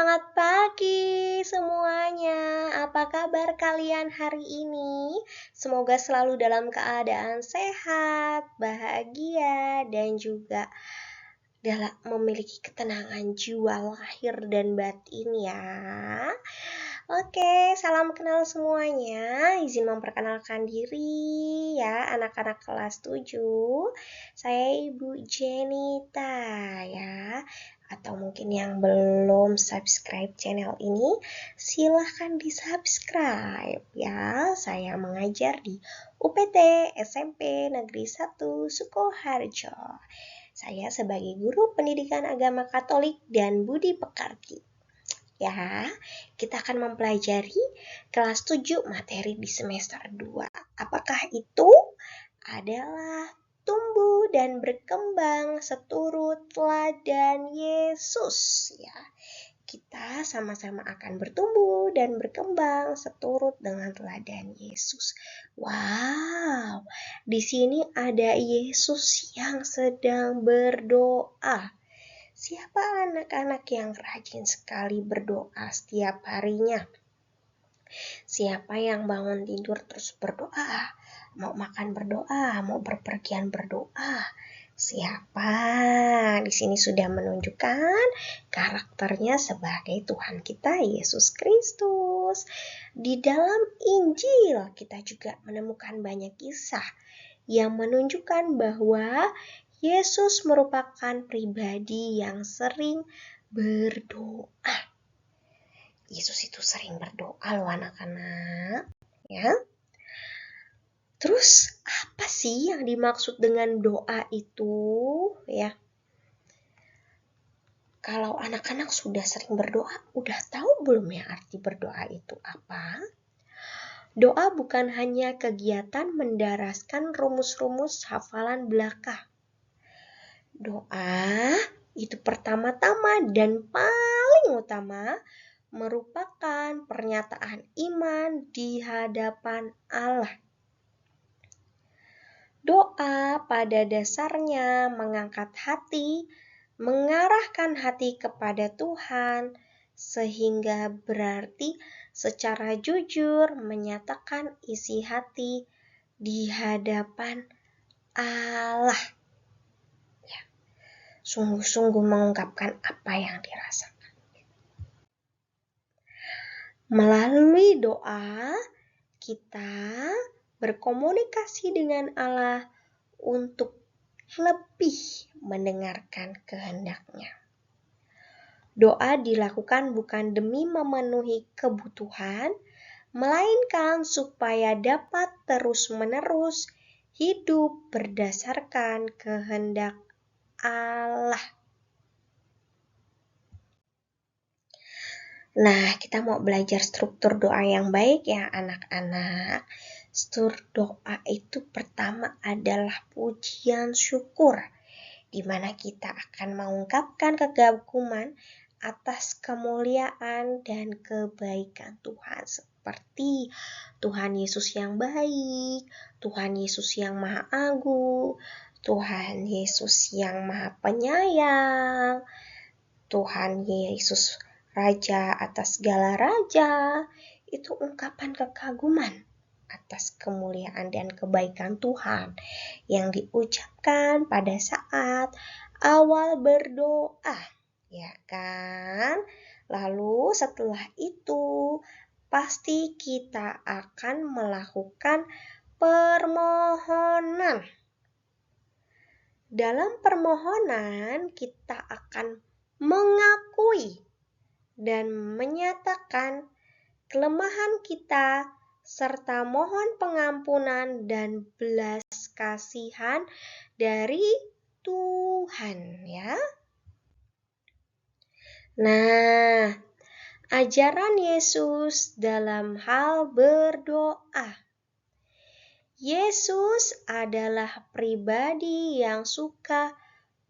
Semangat pagi semuanya. Apa kabar kalian hari ini? Semoga selalu dalam keadaan sehat, bahagia, dan juga dalam memiliki ketenangan jiwa lahir dan batin ya. Oke, salam kenal semuanya. Izin memperkenalkan diri ya, anak-anak kelas 7. Saya Ibu Jenita ya. Atau mungkin yang belum subscribe channel ini, silahkan di-subscribe ya. Saya mengajar di UPT SMP Negeri 1 Sukoharjo. Saya sebagai guru pendidikan agama Katolik dan Budi Pekerti. Ya, kita akan mempelajari kelas 7 materi di semester 2. Apakah itu? Adalah tumbuh dan berkembang seturut teladan Yesus ya. Kita sama-sama akan bertumbuh dan berkembang seturut dengan teladan Yesus. Wow, di sini ada Yesus yang sedang berdoa. Siapa anak-anak yang rajin sekali berdoa setiap harinya? Siapa yang bangun tidur terus berdoa? Mau makan berdoa, mau berpergian berdoa. Siapa? Di sini sudah menunjukkan karakternya sebagai Tuhan kita Yesus Kristus. Di dalam Injil kita juga menemukan banyak kisah yang menunjukkan bahwa Yesus merupakan pribadi yang sering berdoa. Yesus itu sering berdoa loh anak-anak, ya. Terus apa sih yang dimaksud dengan doa itu, ya? Kalau anak-anak sudah sering berdoa, udah tahu belum ya arti berdoa itu apa? Doa bukan hanya kegiatan mendaraskan rumus-rumus hafalan belaka. Doa itu pertama-tama dan paling utama merupakan pernyataan iman di hadapan Allah. Doa pada dasarnya mengangkat hati, mengarahkan hati kepada Tuhan, sehingga berarti secara jujur menyatakan isi hati di hadapan Allah. Sungguh-sungguh mengungkapkan apa yang dirasakan. Melalui doa, kita berkomunikasi dengan Allah untuk lebih mendengarkan kehendak-Nya. Doa dilakukan bukan demi memenuhi kebutuhan, melainkan supaya dapat terus-menerus hidup berdasarkan kehendak Allah. Nah, kita mau belajar struktur doa yang baik ya anak-anak. Struktur doa itu pertama adalah pujian syukur, di mana kita akan mengungkapkan kekaguman atas kemuliaan dan kebaikan Tuhan. Seperti Tuhan Yesus yang baik, Tuhan Yesus yang maha agung, Tuhan Yesus yang maha penyayang, Tuhan Yesus Raja atas segala raja. Itu ungkapan kekaguman atas kemuliaan dan kebaikan Tuhan yang diucapkan pada saat awal berdoa, ya kan? Lalu setelah itu pasti kita akan melakukan permohonan. Dalam permohonan kita akan mengakui dan menyatakan kelemahan kita serta mohon pengampunan dan belas kasihan dari Tuhan ya. Nah, ajaran Yesus dalam hal berdoa. Yesus adalah pribadi yang suka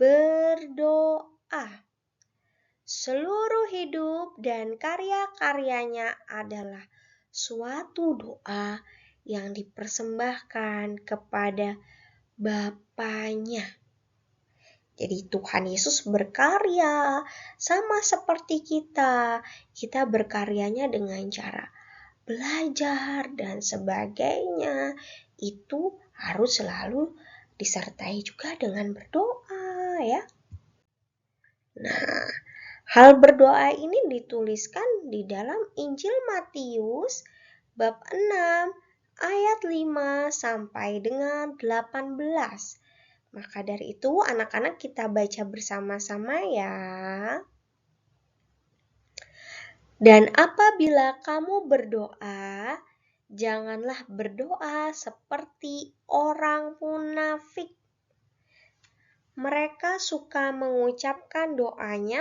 berdoa. Seluruh hidup dan karya-karyanya adalah suatu doa yang dipersembahkan kepada Bapanya. Jadi Tuhan Yesus berkarya sama seperti kita. Kita berkaryanya dengan cara belajar dan sebagainya. Itu harus selalu disertai juga dengan berdoa ya. Nah, hal berdoa ini dituliskan di dalam Injil Matius bab 6 ayat 5 sampai dengan 18. Maka dari itu anak-anak kita baca bersama-sama ya. Dan apabila kamu berdoa, janganlah berdoa seperti orang munafik. Mereka suka mengucapkan doanya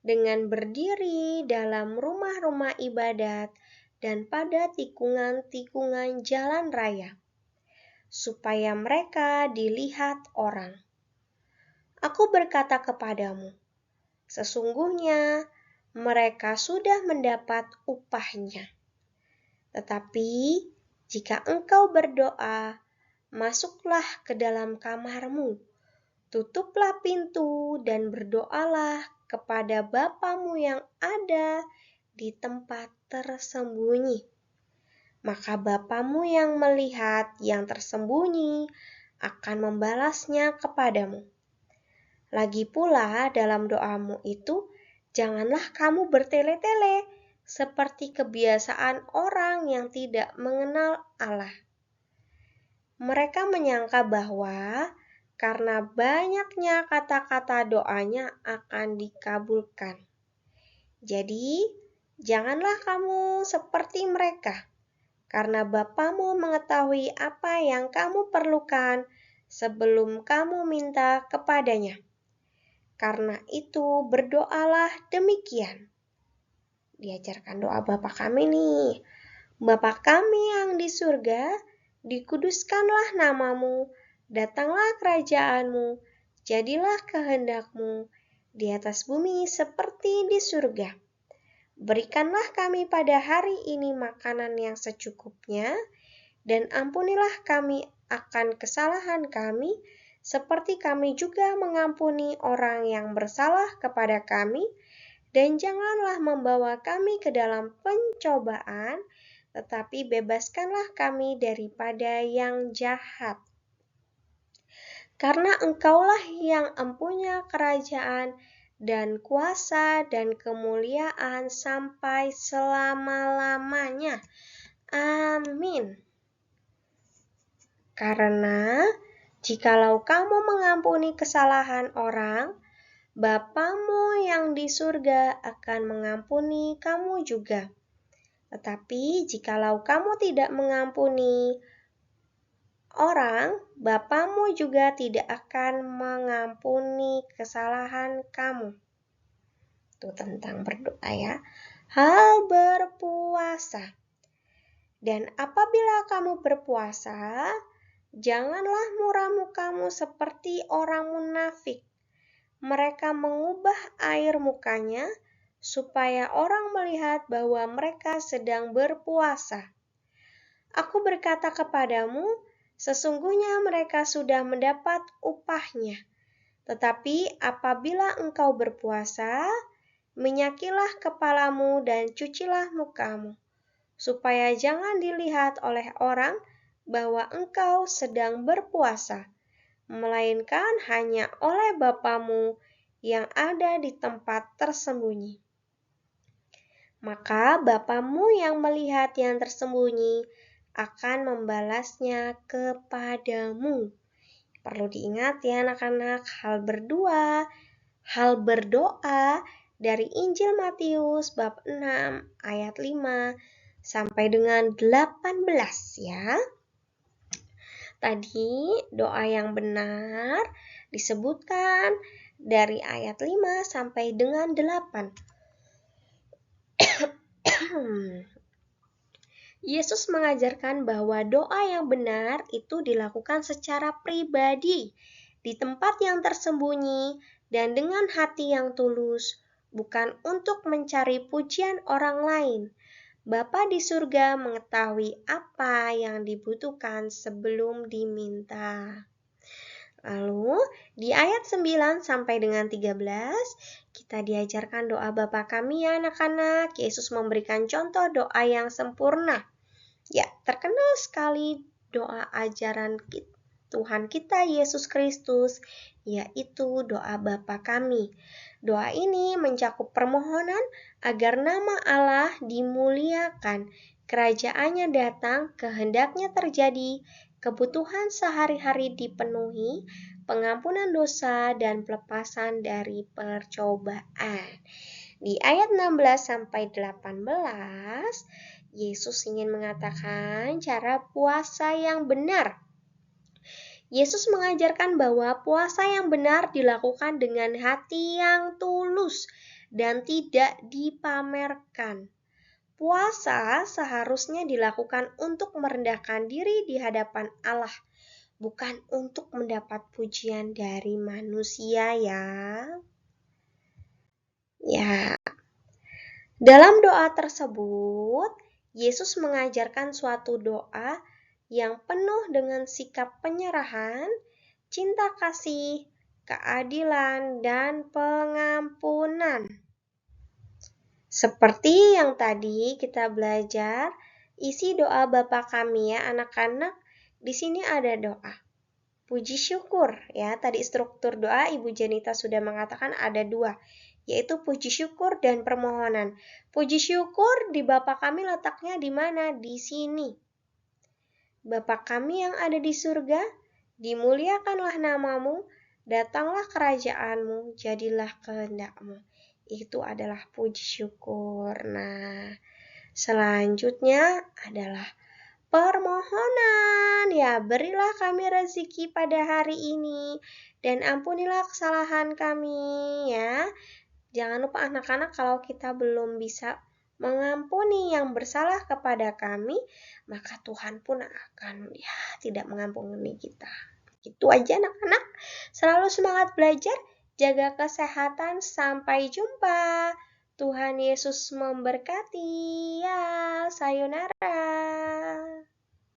dengan berdiri dalam rumah-rumah ibadat dan pada tikungan-tikungan jalan raya, supaya mereka dilihat orang. Aku berkata kepadamu, sesungguhnya mereka sudah mendapat upahnya. Tetapi jika engkau berdoa, masuklah ke dalam kamarmu, tutuplah pintu dan berdoalah kepada Bapamu yang ada di tempat tersembunyi. Maka Bapamu yang melihat yang tersembunyi akan membalasnya kepadamu. Lagi pula dalam doamu itu, janganlah kamu bertele-tele seperti kebiasaan orang yang tidak mengenal Allah. Mereka menyangka bahwa karena banyaknya kata-kata doanya akan dikabulkan. Jadi, janganlah kamu seperti mereka, karena Bapamu mengetahui apa yang kamu perlukan sebelum kamu minta kepadanya. Karena itu berdoalah demikian. Diajarkan doa Bapa kami nih. Bapa kami yang di surga, dikuduskanlah namamu, datanglah kerajaanmu, jadilah kehendakmu di atas bumi seperti di surga. Berikanlah kami pada hari ini makanan yang secukupnya, dan ampunilah kami akan kesalahan kami, seperti kami juga mengampuni orang yang bersalah kepada kami, dan janganlah membawa kami ke dalam pencobaan, tetapi bebaskanlah kami daripada yang jahat. Karena Engkaulah yang empunya kerajaan dan kuasa dan kemuliaan sampai selama-lamanya. Amin. Karena jikalau kamu mengampuni kesalahan orang, Bapamu yang di surga akan mengampuni kamu juga. Tetapi jikalau kamu tidak mengampuni orang, Bapamu juga tidak akan mengampuni kesalahan kamu. Itu tentang berdoa ya. Hal berpuasa. Dan apabila kamu berpuasa, janganlah muram mukamu seperti orang munafik. Mereka mengubah air mukanya supaya orang melihat bahwa mereka sedang berpuasa. Aku berkata kepadamu, sesungguhnya mereka sudah mendapat upahnya. Tetapi apabila engkau berpuasa, minyakilah kepalamu dan cucilah mukamu, supaya jangan dilihat oleh orang bahwa engkau sedang berpuasa, melainkan hanya oleh Bapamu yang ada di tempat tersembunyi. Maka Bapamu yang melihat yang tersembunyi akan membalasnya kepadamu. Perlu diingat ya anak-anak, hal berdoa dari Injil Matius bab 6 ayat 5 sampai dengan 18 ya. Tadi doa yang benar disebutkan dari ayat 5 sampai dengan 8. Yesus mengajarkan bahwa doa yang benar itu dilakukan secara pribadi, di tempat yang tersembunyi dan dengan hati yang tulus, bukan untuk mencari pujian orang lain. Bapa di surga mengetahui apa yang dibutuhkan sebelum diminta. Lalu di ayat 9 sampai dengan 13 kita diajarkan doa Bapa kami ya anak-anak. Yesus memberikan contoh doa yang sempurna. Ya, terkenal sekali doa ajaran Tuhan kita Yesus Kristus, yaitu doa Bapa kami. Doa ini mencakup permohonan agar nama Allah dimuliakan, kerajaannya datang, kehendaknya terjadi, kebutuhan sehari-hari dipenuhi, pengampunan dosa, dan pelepasan dari percobaan. Di ayat 16 sampai 18, Yesus ingin mengatakan cara puasa yang benar. Yesus mengajarkan bahwa puasa yang benar dilakukan dengan hati yang tulus dan tidak dipamerkan. Puasa seharusnya dilakukan untuk merendahkan diri di hadapan Allah, bukan untuk mendapat pujian dari manusia ya. Dalam doa tersebut, Yesus mengajarkan suatu doa yang penuh dengan sikap penyerahan, cinta kasih, keadilan, dan pengampunan. Seperti yang tadi kita belajar, isi doa Bapa kami ya anak-anak, di sini ada doa. Puji syukur ya, tadi struktur doa Ibu Janita sudah mengatakan ada dua, yaitu puji syukur dan permohonan. Puji syukur di Bapa kami letaknya di mana? Di sini. Bapa kami yang ada di surga, dimuliakanlah namamu, datanglah kerajaanmu, jadilah kehendakmu. Itu adalah puji syukur. Nah, selanjutnya adalah permohonan. Ya, berilah kami rezeki pada hari ini dan ampunilah kesalahan kami ya. Jangan lupa anak-anak, kalau kita belum bisa mengampuni yang bersalah kepada kami, maka Tuhan pun akan tidak mengampuni kita. Itu aja anak-anak. Selalu semangat belajar, jaga kesehatan, sampai jumpa. Tuhan Yesus memberkati. Ya, sayonara.